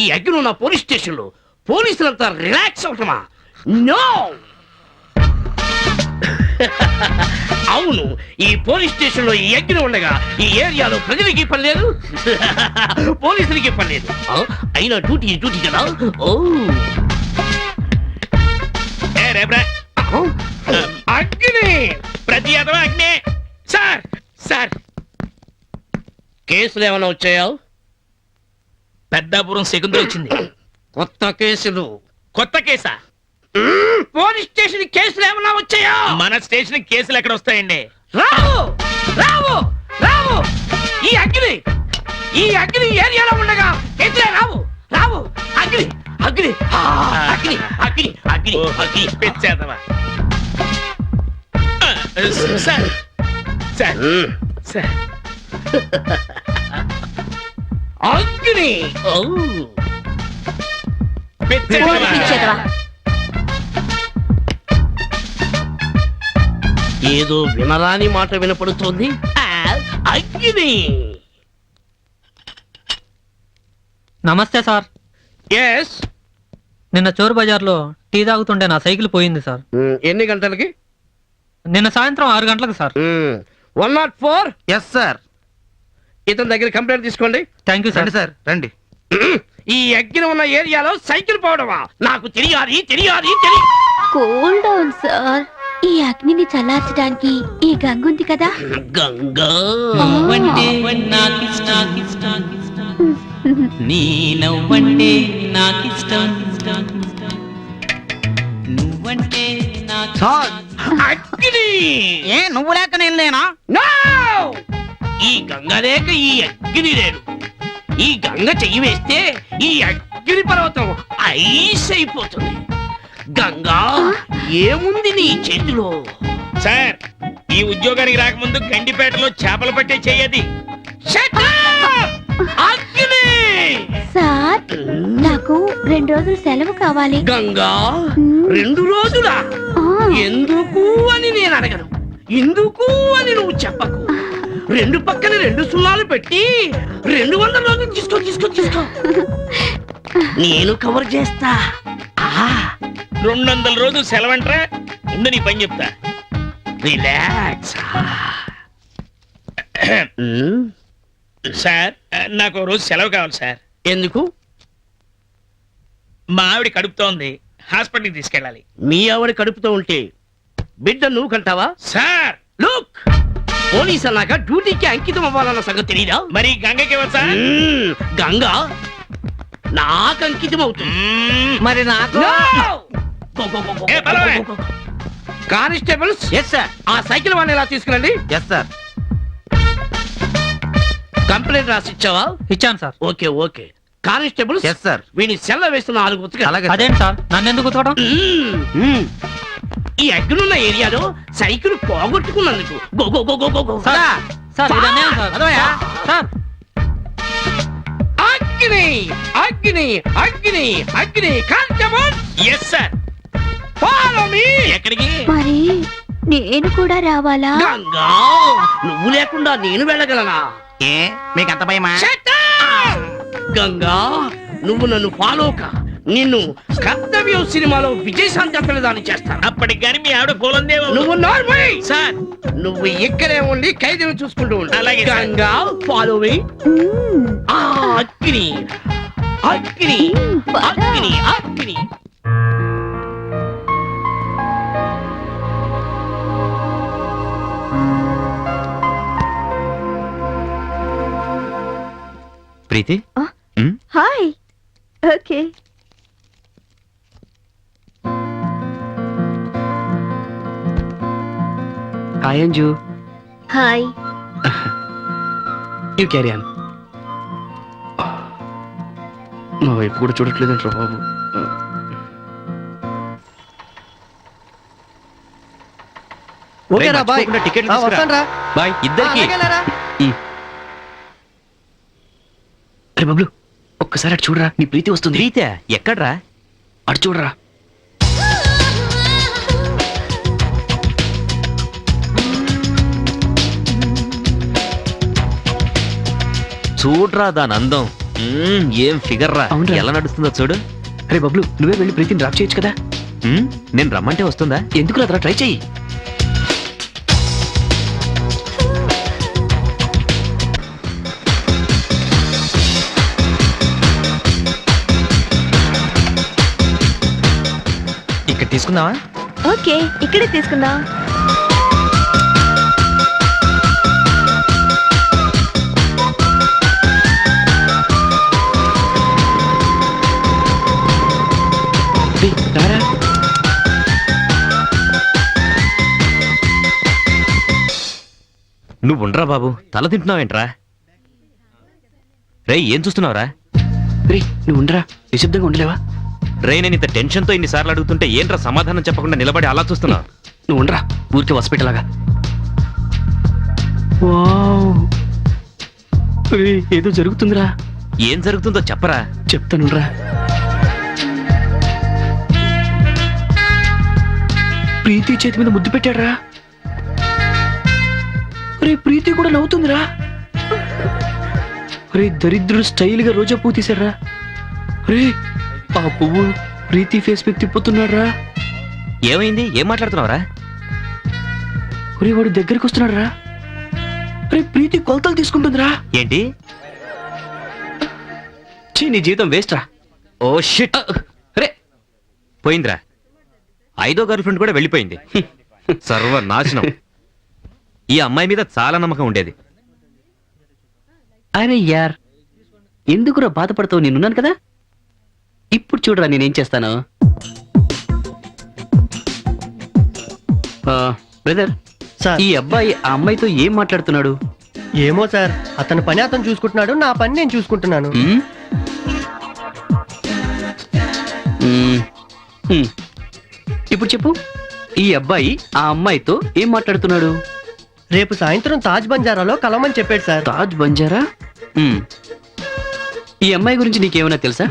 ఈ అగ్ని ఉన్న పోలీస్ స్టేషన్ లో పోలీసులంతా రిలాక్స్ అవటమా? నో. అవును, ఈ పోలీస్ స్టేషన్ లో ఈ అగ్ని ఉండగా ఈ ఏరియాలో ప్రజలకి పని లేదు, పోలీసులకి పని లేదు. అయినా డ్యూటీ డ్యూటీ కదా. ఓ అగ్ని, ప్రతి అదవా అగ్ని. సార్ సార్, కేసులు ఏమైనా వచ్చాయా? పెద్దాపురం సెకండ్లో వచ్చింది. కొత్త కేసులు? కొత్త కేసా? పోలీస్ స్టేషన్ కేసులు ఏమన్నా వచ్చాయా? మన స్టేషన్ కేసులు ఎక్కడ వస్తాయండి? రావు రావు రావు. ఈ అగ్ని ఏరియాలో ఉండగా కేసులే రావు రావు. అగ్ని అగ్ని అగ్ని అగ్ని అగ్ని అగ్ని పెచ్చేదవా. సార్ సార్ సార్, అగ్ని. పెచ్చేదవా. ఏదో వినరాని మాట వినపడుతోంది. అగ్ని. నమస్తే సార్. ఎస్. నిన్న చోరు బజార్లో టీ తాగుతుంటే నా సైకిల్ పోయింది సార్. ఎన్ని గంటలకి? నిన్న సాయంత్రం 6 గంటలకు సార్. 104. Yes sir. ఇతని దగ్గర కంప్లైంట్ తీసుకోండి. Thank you sir. రండి సార్ రండి. ఈ అగ్ని ఉన్న ఏరియాలో సైకిల్ పోవడమా? నాకు తెలియాలి. Cool down sir. ఈ అగ్నిని చల్లార్చడానికి ఈ గంగ ఉంది కదా. గంగా నువ్వంటే నాకిష్టం, నీ నవ్వంటే నాకిష్టం, నువ్వంటే నాకు. సార్ అగ్ని. ఏ నువ్వు లేక నేను లేనా? No! ఈ గంగ లేక ఈ అగ్ని లేడు. ఈ గంగ చెయ్యి వేస్తే ఈ అగ్ని పర్వతం ఐస్ అయిపోతుంది. గంగా, ఏముంది నీ చేతిలో? సార్, ఈ ఉద్యోగానికి రాకముందు గండిపేటలో చేపలు పట్టే చెయ్యది. Shut up! అగ్ని. సార్ నాకు 2 రోజులు సెలవు కావాలి. గంగా, 2 రోజులా? ఎందుకు అని నేను అడగను, ఎందుకు అని నువ్వు చెప్పకు. 2 పక్కన 2 సున్నాలు పెట్టి 200 రోజులు తీసుకో. నేను కవర్ చేస్తా. 200 రోజులు సెలవంటరా? ముందు నీ పని చెప్తా. రిలాక్స్. సార్, నాకు ఓ రోజు సెలవు కావాలి సార్. ఎందుకు? మా ఆవిడ కడుపుతోంది, హాస్పిటల్కి తీసుకెళ్ళాలి. మీ ఆవిడ కడుపుతో ఉంటే బిడ్డ నువ్వు కంటావా? సార్ లుక్, పోలీస్ అన్నాక డ్యూటీకి అంకితం అవ్వాలన్న సంగతి తెలీదా? మరి గంగకి ఇవ్వ సార్. గంగా నాకు అంకితం అవుతుంది. మరి నాకు. ఏ, పలవే. Constables, yes sir. ఆ సైకిల్ వాడిని ఎలా తీసుకురండి. Yes sir. కంప్లైంట్ రాసి ఇచ్చావా? ఇచ్చాను sir. Okay. Constables, yes sir. వీని సెల్ల వేస్తున్న 4 ఉతక. అలాగే. అదేంటి సార్, నన్ను ఎందుకు ఉతకడం? ఈ అగ్నున్న ఏరియాలో సైకిల్ పోగొట్టుకున్నందుకు గో. సార్ సార్, ఇది అన్యాయం సార్. అదవయ్యా. సార్ అగ్ని constable, yes sir. Follow me. ఎక్కడికి? మరి నేను కూడా రావాలా? గంగా, నువ్వు లేకుండా నేను వెళ్ళగలనా? ఏ మీకు అంత భయమా? Shut up! గంగా, నువ్వు నన్ను ఫాలోక నిన్ను కర్తవ్యం సినిమాలో విజయశాంతి పిల్లదాన్ని చేస్తాను. అప్పటికి కానీ మీ ఆవిడ పోలందేమో. నువ్వు నార్మల్ సార్, నువ్వు ఇక్కడే ఉండి ఖైదీని చూసుకుంటూ ఉండు. అలాగే sir. Ganga, follow me. Agni. Preeti. Hi. Okay. Hi Anju. Hi. You carry on. నా వైపు కూడా చూడట్లేదంటారా బాబు? ఓకేరా బాయ్. టికెట్లు వస్తాను బాయ్ ఇద్దరికి. అరే బబ్లు, ఒక్కసారి అటు చూడరా, నీ ప్రీతి వస్తుంది. ప్రీతి ఎక్కడ్రా? అటు చూడరా. చూడరా దాని అందం. ఏం ఫిగర్ రా అవునురా. ఎలా నడుస్తుందో చూడు. అరే బబ్లు నువ్వే వెళ్ళి ప్రీతిని డ్రాప్ చేయొచ్చు కదా. నేను రమ్మంటే వస్తుందా? ఎందుకు రాత్రా ట్రై చెయ్యి. ఇక్కడ తీసుకుందామా? ఓకే, ఇక్కడే తీసుకుందాం. రేయ్, రారా. నువ్వు ఉండరా బాబు, తల తింటున్నావేంట్రా? రేయ్ ఏం చూస్తున్నావురా? రేయ్ నువ్వు ఉండరా, నిశ్శబ్దంగా ఉండలేవా? రే నేను ఇంత టెన్షన్తో ఇన్నిసార్లు అడుగుతుంటే ఏంట్రా సమాధానం చెప్పకుండా నిలబడి అలా చూస్తున్నావు? నువ్వు ఉండరా, ఊరికే హాస్పిటల్ ఏదో జరుగుతుందిరా. ఏం జరుగుతుందో చెప్పరా. చెప్తానురా. ప్రీతి చేతి మీద ముద్దు పెట్టాడురా. రే ప్రీతి కూడా నవ్వుతుందిరా. రే దరిద్రుడు స్టైల్ గా రోజా పువ్వు తీశాడ్రా. రే ఆ పువ్వు ప్రీతి ఫేస్ మీద తిప్పుతున్నాడు రా. ఏమైంది? ఏం మాట్లాడుతున్నావురా? రే వాడు దగ్గరికి వస్తున్నాడు రా. రే ప్రీతి కొలతలు తీసుకుంటుందిరా. ఏంటి? చీ నీ జీవితం వేస్ట్ రా. Oh shit. రే పోయిందిరా. 5వ గర్ల్ ఫ్రెండ్ కూడా వెళ్ళిపోయింది. సర్వనాశనం. ఈ అమ్మాయి మీద చాలా నమ్మకం ఉండేది. అరే యార్ ఎందుకురా బాధపడతావు, నేనున్నాను కదా. ఇప్పుడు చూడరా నేనేం చేస్తాను. బ్రదర్ సార్ ఈ అబ్బాయి ఆ అమ్మాయితో ఏం మాట్లాడుతున్నాడు? ఏమో సార్, అతని పని అతను చూసుకుంటున్నాడు, నా పని నేను చూసుకుంటున్నాను. మ్మ్? మ్మ్. మ్మ్. ఇప్పుడు చెప్పు, ఈ అబ్బాయి ఆ అమ్మాయితో ఏం మాట్లాడుతున్నాడు? రేపు సాయంత్రం తాజ్ బంజారాలో కలవమని చెప్పాడు సార్. తాజ్ బంజారా. మ్మ్. ఈ అమ్మాయి గురించి నీకేమైనా తెలుసా?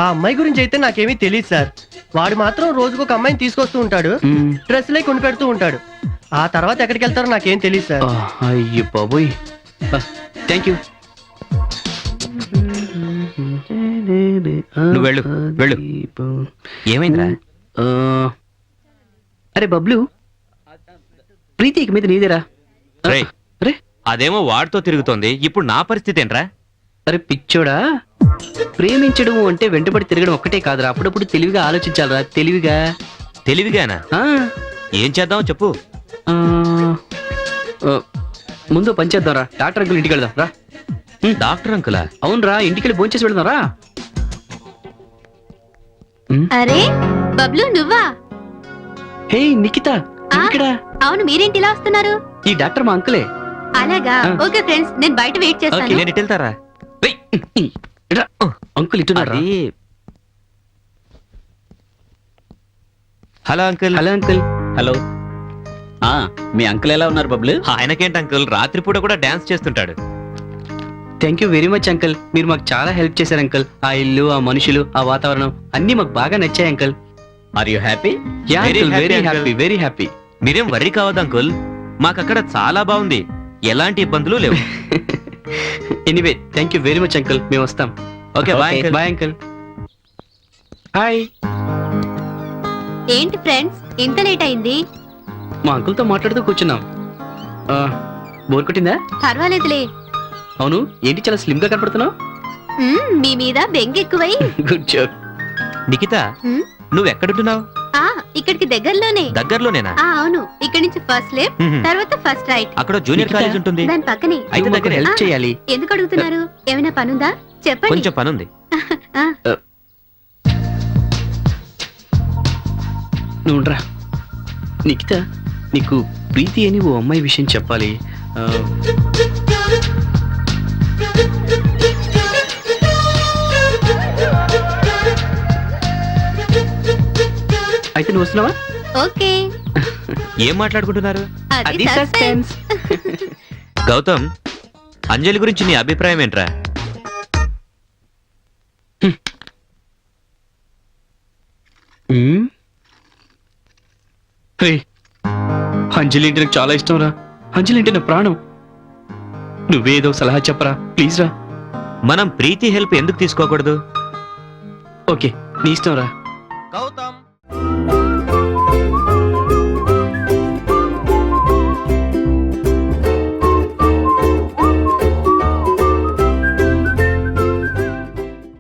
ఆ అమ్మాయి గురించి అయితే నాకేమీ తెలియదు సార్. వాడు మాత్రం రోజుకు ఒక అమ్మాయిని తీసుకొస్తూ ఉంటాడు, మ్మ్. డ్రెస్లే కొని పెడుతూ ఉంటాడు. ఆ తర్వాత ఎక్కడికి వెళ్తారో నాకేం తెలియదు సార్. అయ్యో బాబోయ్. Thank you. నువ్వు వెళ్ళు, వెళ్ళు. ఏమైందిరా? అరే బబ్లు, ప్రీతి ఇక మీద నీదేరా. రేయ్, అరే అదేమో వాడితో తిరుగుతోంది, ఇప్పుడు నా పరిస్థితి ఏంట్రా? అరే పిచ్చోడా, ప్రేమించడం అంటే వెంటబడి తిరగడం ఒక్కటే కాదురా, అప్పుడప్పుడు తెలివిగా ఆలోచించాలరా. తెలివిగా. తెలివిగానా? ఆ, ఏం చేద్దాం చెప్పు. ఆ, ఆ, ముందు పని చేద్దాంరా. డాక్టర్ అంకుల్ ఇంటికి వెళ్దాం రా. డాక్టర్ అంకులా? అవునరా, ఇంటికి వెళ్ళి భోంచేసి వెళ్దాం రా. అరే బబ్లు నువ్వా? హే నిఖిత, ఇక్కడ. అవును, మీరేంటి ఇలా వస్తున్నారు? ఈ డాక్టర్ మా అంకులే. అలాగా. ఓకే ఫ్రెండ్స్, నేను బయట వెయిట్ చేస్తాను. నేను ఇటు వెళ్తారా? అంకుల్ ఇట్టున్నారా? అది hello uncle. Hello uncle. Hello. మీ అంకుల్ ఎలా ఉన్నారు బబ్లు? ఆయనకేంటి అంకుల్, రాత్రిపూట కూడా డాన్స్ చేస్తుంటాడు. Thank you very much uncle, మీరు మాకు చాలా హెల్ప్ చేశారు అంకుల్. ఆ ఇల్లు, ఆ మనుషులు, ఆ వాతావరణం అన్ని మాకు బాగా నచ్చాయి uncle. Are you happy? Yeah Very uncle, happy, very uncle. Happy, very happy. మీరేం వర్రీ కావద్దు అంకుల్, మాకక్కడ చాలా బాగుంది, ఎలాంటి ఇబ్బందులు లేవు. Anyway thank you very much uncle, మేము వస్తాం. Okay bye uncle. Bye uncle. Hi. ఏంటి ఫ్రెండ్స్, ఇంత లేట్ అయింది? మా అంకుల్తో మాట్లాడుతూ కూర్చున్నాం. బోర్ కొట్టిందా? పర్వాలేదులే. అవును, ఏంటి చాలా స్లిమ్ గా కనపడుతున్నావు? మీ మీద బెంగ ఎక్కువై. Good job. నిఖిత, మ్మ్? నువ్వు ఎక్కడుంటున్నావు? ఇక్కడికి దగ్గరలోనే. దగ్గరలోనేనా? అవును, ఇక్కడ నుంచి ఫస్ట్ లెఫ్ట్, మ్మ్. తర్వాత ఫస్ట్ రైట్. అక్కడ జూనియర్ నిఖిత. కాలేజ్ ఉంటుంది. దాని పక్కనే. అయితే నువ్వు మాకు దగ్గరే. హెల్ప్ చేయాలి. ఎందుకు అడుగుతున్నారు? ఏమైనా పనుందా? చెప్పండి. కొంచెం పనుంది. ఆ, నువ్వు ఉండరా. నిఖిత, నీకు ప్రీతి అని ఓ అమ్మాయి విషయం చెప్పాలి. అయితే నువ్వు వస్తున్నావా? ఓకే. ఏం మాట్లాడుకుంటున్నారు? అది సస్పెన్స్. గౌతమ్, అంజలి గురించి నీ అభిప్రాయం ఏంట్రా? అంజలి అంటే నాకు చాలా ఇష్టం రా. అంజలి అంటే నా ప్రాణం. నువ్వేదో సలహా చెప్పరా ప్లీజ్ రా. మనం ప్రీతి హెల్ప్ ఎందుకు తీసుకోకూడదు? ఓకే నీ ఇష్టం రా. గౌతమ్